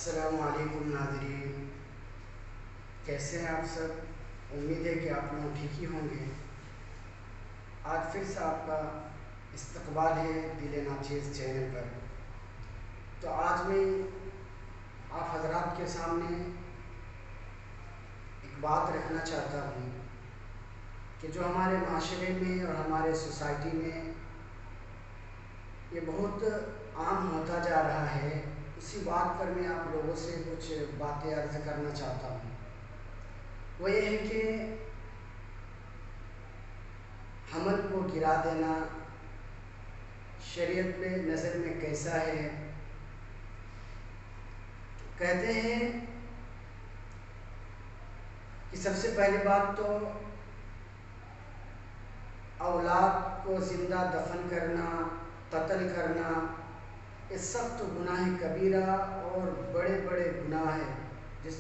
السلام علیکم ناظرین، کیسے ہیں آپ سب؟ امید ہے کہ آپ لوگ ٹھیک ہی ہوں گے۔ آج پھر سے آپ کا استقبال ہے دل ناچیز چینل پر۔ تو آج میں آپ حضرات کے سامنے ایک بات رکھنا چاہتا ہوں کہ جو ہمارے معاشرے میں اور ہمارے سوسائٹی میں یہ بہت عام ہوتا جا رہا ہے، اسی بات پر میں آپ لوگوں سے کچھ باتیں عرض کرنا چاہتا ہوں۔ وہ یہ ہے کہ حمل کو گرا دینا شریعت میں نظر میں کیسا ہے؟ کہتے ہیں کہ سب سے پہلی بات تو اولاد کو زندہ دفن کرنا، قتل کرنا، یہ سخت گناہ کبیرہ اور بڑے بڑے گناہ ہے۔ جس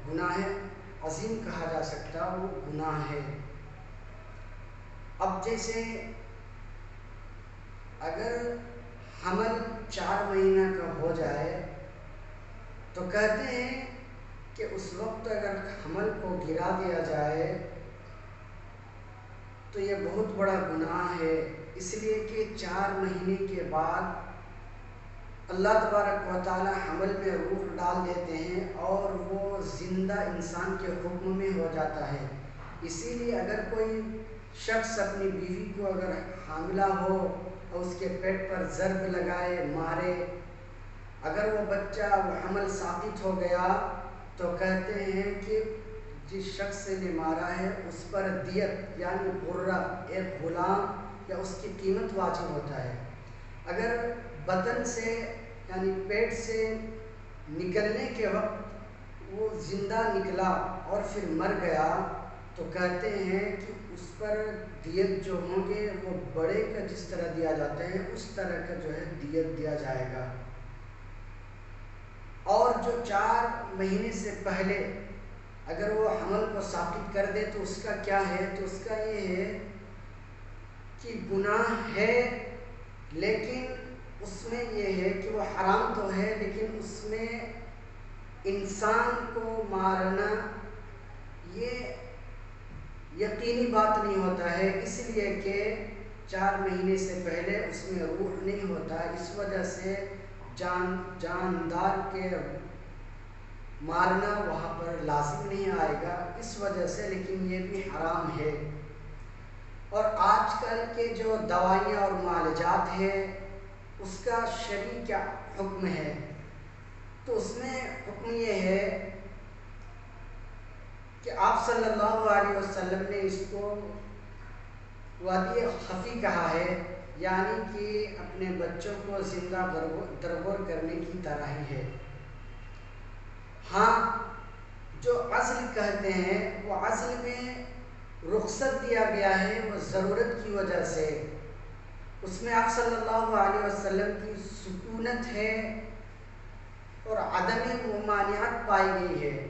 گناہ عظیم کہا جا سکتا وہ گناہ ہے۔ اب جیسے اگر حمل 4 مہینہ کا ہو جائے تو کہتے ہیں کہ اس وقت اگر حمل کو گرا دیا جائے تو یہ بہت بڑا گناہ ہے، اس لیے کہ 4 مہینے کے بعد اللہ تبارک و تعالی حمل میں روح ڈال دیتے ہیں اور وہ زندہ انسان کے حکم میں ہو جاتا ہے۔ اسی لیے اگر کوئی شخص اپنی بیوی کو اگر حاملہ ہو اور اس کے پیٹ پر ضرب لگائے، مارے، اگر وہ بچہ وہ حمل ثابت ہو گیا تو کہتے ہیں کہ جس شخص نے مارا ہے اس پر دیت یعنی غرہ، ایک غلام یا اس کی قیمت واجب ہوتا ہے۔ اگر بدن سے یعنی پیٹ سے نکلنے کے وقت وہ زندہ نکلا اور پھر مر گیا تو کہتے ہیں کہ اس پر دیت جو ہوں گے وہ بڑے کا جس طرح دیا جاتا ہے اس طرح کا جو ہے دیت دیا جائے گا۔ اور جو 4 مہینے سے پہلے اگر وہ حمل کو ثابت کر دے تو اس کا کیا ہے؟ تو اس کا یہ ہے کہ گناہ ہے، لیکن اس میں یہ ہے کہ وہ حرام تو ہے لیکن اس میں انسان کو مارنا یہ یقینی بات نہیں ہوتا ہے، اس لیے کہ 4 مہینے سے پہلے اس میں روح نہیں ہوتا، اس وجہ سے جاندار کے مارنا وہاں پر لازم نہیں آئے گا، اس وجہ سے لیکن یہ بھی حرام ہے۔ اور آج کل کے جو دوائیاں اور معالجات ہیں اس کا شرعی کیا حکم ہے؟ تو اس میں حکم یہ ہے کہ آپ صلی اللہ علیہ وسلم نے اس کو وادی خفی کہا ہے، یعنی کہ اپنے بچوں کو زندہ درگور کرنے کی طرح ہی ہے۔ ہاں، جو عزل کہتے ہیں وہ عزل میں رخصت دیا گیا ہے وہ ضرورت کی وجہ سے، اس میں آپ صلی اللہ علیہ وسلم کی سکونت ہے اور عدم ممانعت پائی گئی ہے۔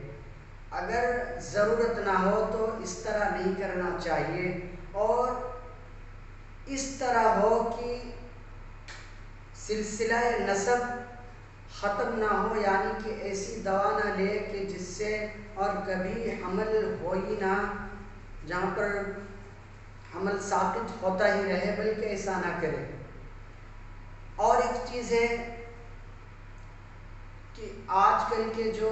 اگر ضرورت نہ ہو تو اس طرح نہیں کرنا چاہیے، اور اس طرح ہو کہ سلسلہ نسب ختم نہ ہو، یعنی کہ ایسی دوا نہ لے کہ جس سے اور کبھی حمل ہو ہی نہ، جہاں پر حمل ثابت ہوتا ہی رہے، بلکہ ایسا نہ کرے۔ اور ایک چیز ہے کہ آج کل کے جو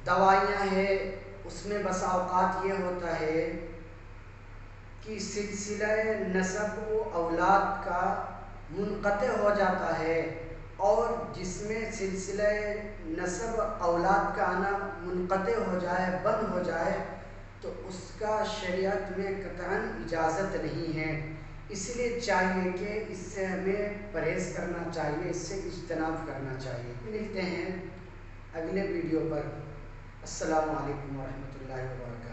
دوائیاں ہیں اس میں بسا اوقات یہ ہوتا ہے کہ سلسلہ نسب و اولاد کا منقطع ہو جاتا ہے، اور جس میں سلسلہ نسب اولاد کا آنا منقطع ہو جائے، بند ہو جائے، تو اس کا شریعت میں قطعاً اجازت نہیں ہے۔ اس لیے چاہیے کہ اس سے ہمیں پرہیز کرنا چاہیے، اس سے اجتناب کرنا چاہیے۔ ملتے ہیں اگلے ویڈیو پر۔ السلام علیکم ورحمۃ اللہ وبرکاتہ۔